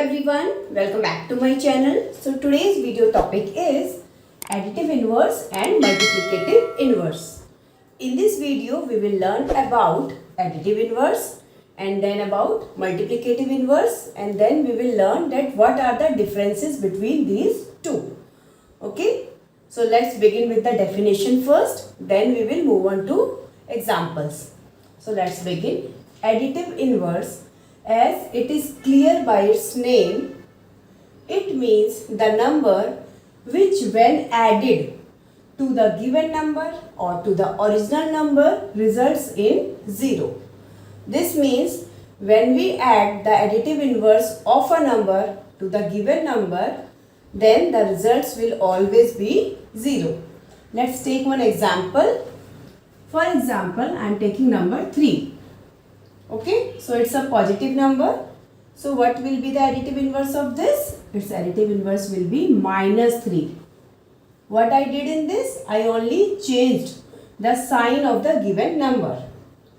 everyone, welcome back to my channel. So today's video topic is additive inverse and multiplicative inverse. In this video we will learn about additive inverse and then about multiplicative inverse, and then we will learn that what are the differences between these two. Okay, so let's begin with the definition first, then we will move on to examples. So let's begin. Additive inverse, as it is clear by its name, it means the number which when added to the given number or to the original number results in 0. This means when we add the additive inverse of a number to the given number, then the results will always be 0. Let's take one example. For example, I am taking number 3. Okay, so it's a positive number. So what will be the additive inverse of this? Its additive inverse will be minus 3. What I did in this? I only changed the sign of the given number.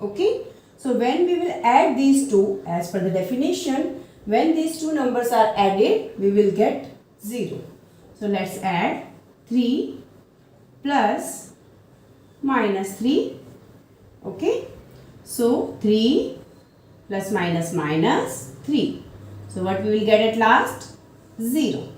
Okay, so when we will add these two, as per the definition, when these two numbers are added, we will get 0. So let's add 3 plus minus 3. Okay, so 3 plus minus minus 3. So what we will get at last? 0.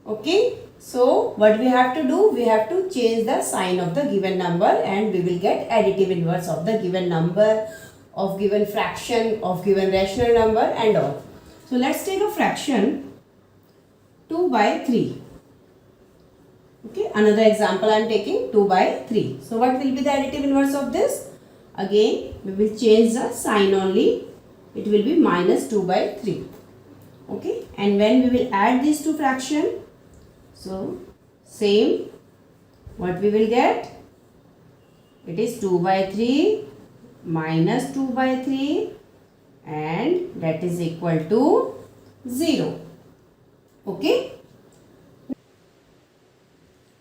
Okay, so what we have to do? We have to change the sign of the given number and we will get additive inverse of the given number, of given fraction, of given rational number and all. So let's take a fraction 2 by 3. Okay, another example I am taking 2 by 3. So what will be the additive inverse of this? Again, we will change the sign only. It will be minus 2 by 3. Okay, and when we will add these two fractions, so same, what we will get? It is 2 by 3 minus 2 by 3 and that is equal to 0. Okay.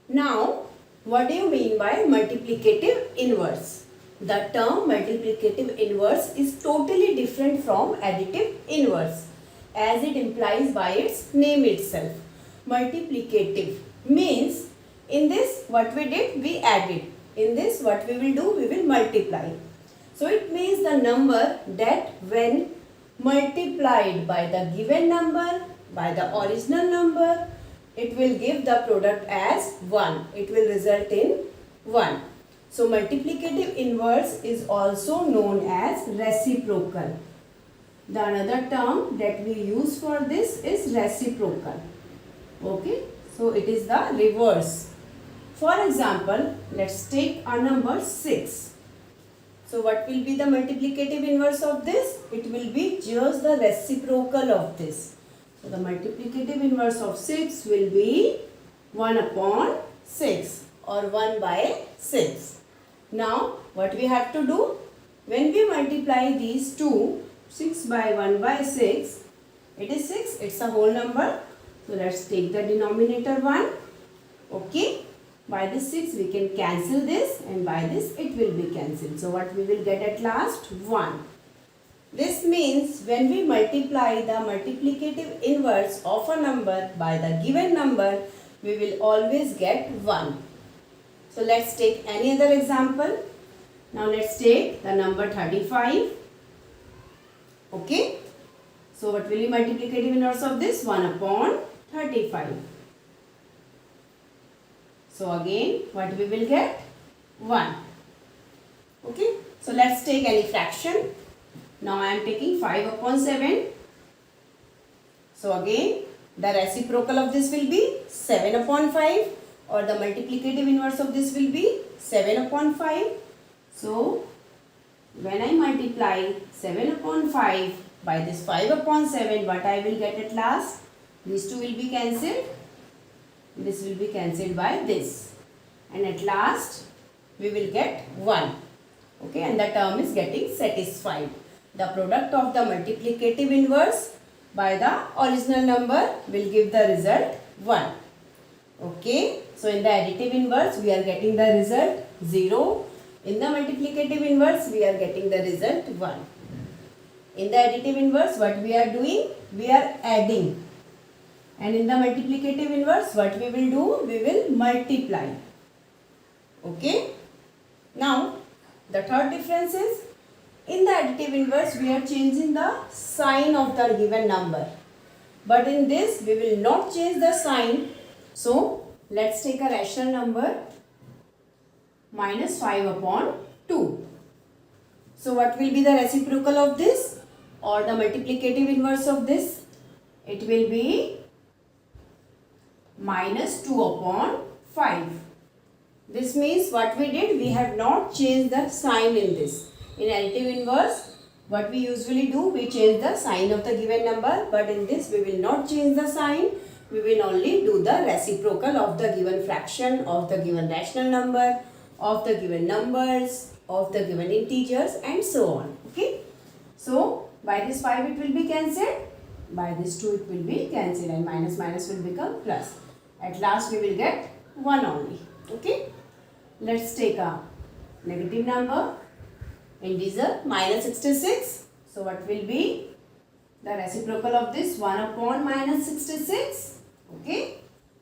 Now, what do you mean by multiplicative inverse? The term multiplicative inverse is totally different from additive inverse, as it implies by its name itself. Multiplicative means in this what we did, we added. In this what we will do, we will multiply. So it means the number that when multiplied by the given number, by the original number, it will give the product as 1. It will result in 1. So multiplicative inverse is also known as reciprocal. The another term that we use for this is reciprocal. Okay, so it is the reverse. For example, let's take a number 6. So what will be the multiplicative inverse of this? It will be just the reciprocal of this. So the multiplicative inverse of 6 will be 1 upon 6 or 1 by 6. Now what we have to do? When we multiply these two, 6 by 1 by 6, it is 6, it's a whole number. So let's take the denominator 1. Okay, by this 6 we can cancel this and by this it will be cancelled. So what we will get at last? 1. This means when we multiply the multiplicative inverse of a number by the given number, we will always get 1. So let's take any other example. Now let's take the number 35. Okay. So what will be multiplicative inverse of this? 1 upon 35. So again, what we will get? 1. Okay. So let's take any fraction. Now I am taking 5 upon 7. So again, the reciprocal of this will be 7 upon 5 or the multiplicative inverse of this will be 7 upon 5. So when I multiply 7 upon 5 by this 5 upon 7, what I will get at last? These two will be cancelled. This will be cancelled by this. And at last we will get 1. Okay, and the term is getting satisfied. The product of the multiplicative inverse by the original number will give the result 1. Okay, so in the additive inverse we are getting the result 0. In the multiplicative inverse we are getting the result 1. In the additive inverse, what we are doing? We are adding. And in the multiplicative inverse, what we will do? We will multiply. Okay. Now, the third difference is, in the additive inverse, we are changing the sign of the given number. But in this, we will not change the sign. So, let's take a rational number, minus 5 upon 2. So, what will be the reciprocal of this or the multiplicative inverse of this? It will be minus 2 upon 5. This means what we did, we have not changed the sign in this. In additive inverse, what we usually do, we change the sign of the given number, but in this we will not change the sign. We will only do the reciprocal of the given fraction, of the given rational number, of the given numbers, of the given integers, and so on. Okay. So, by this 5 it will be cancelled, by this 2 it will be cancelled, and minus minus will become plus. At last we will get 1 only. Okay. Let's take a negative number, integer minus 66. So, what will be the reciprocal of this? 1 upon minus 66. Okay.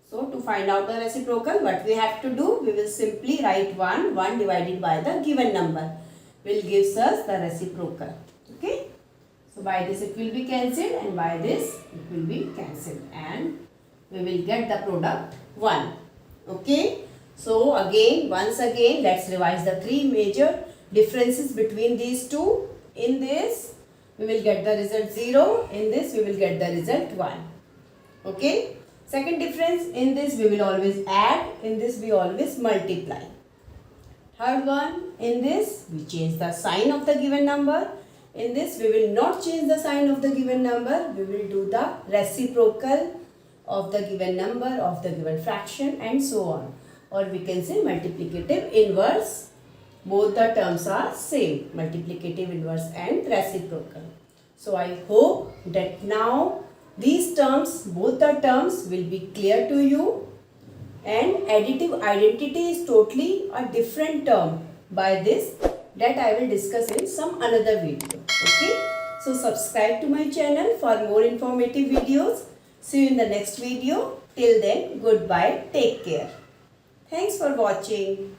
So, to find out the reciprocal, what we have to do? We will simply write 1 divided by the given number will gives us the reciprocal. Okay. So, by this it will be cancelled, and by this it will be cancelled, and we will get the product 1. Okay. So, once again, let's revise the three major differences between these two. In this, we will get the result 0. In this, we will get the result 1. Okay. Second difference, in this we will always add, in this we always multiply. Third one, in this we change the sign of the given number. In this we will not change the sign of the given number. We will do the reciprocal of the given number, of the given fraction, and so on. Or we can say multiplicative inverse. Both the terms are same, multiplicative inverse and reciprocal. So I hope that now these terms, both the terms will be clear to you, and additive identity is totally a different term by this that I will discuss in some another video. Okay. So subscribe to my channel for more informative videos. See you in the next video. Till then, goodbye. Take care. Thanks for watching.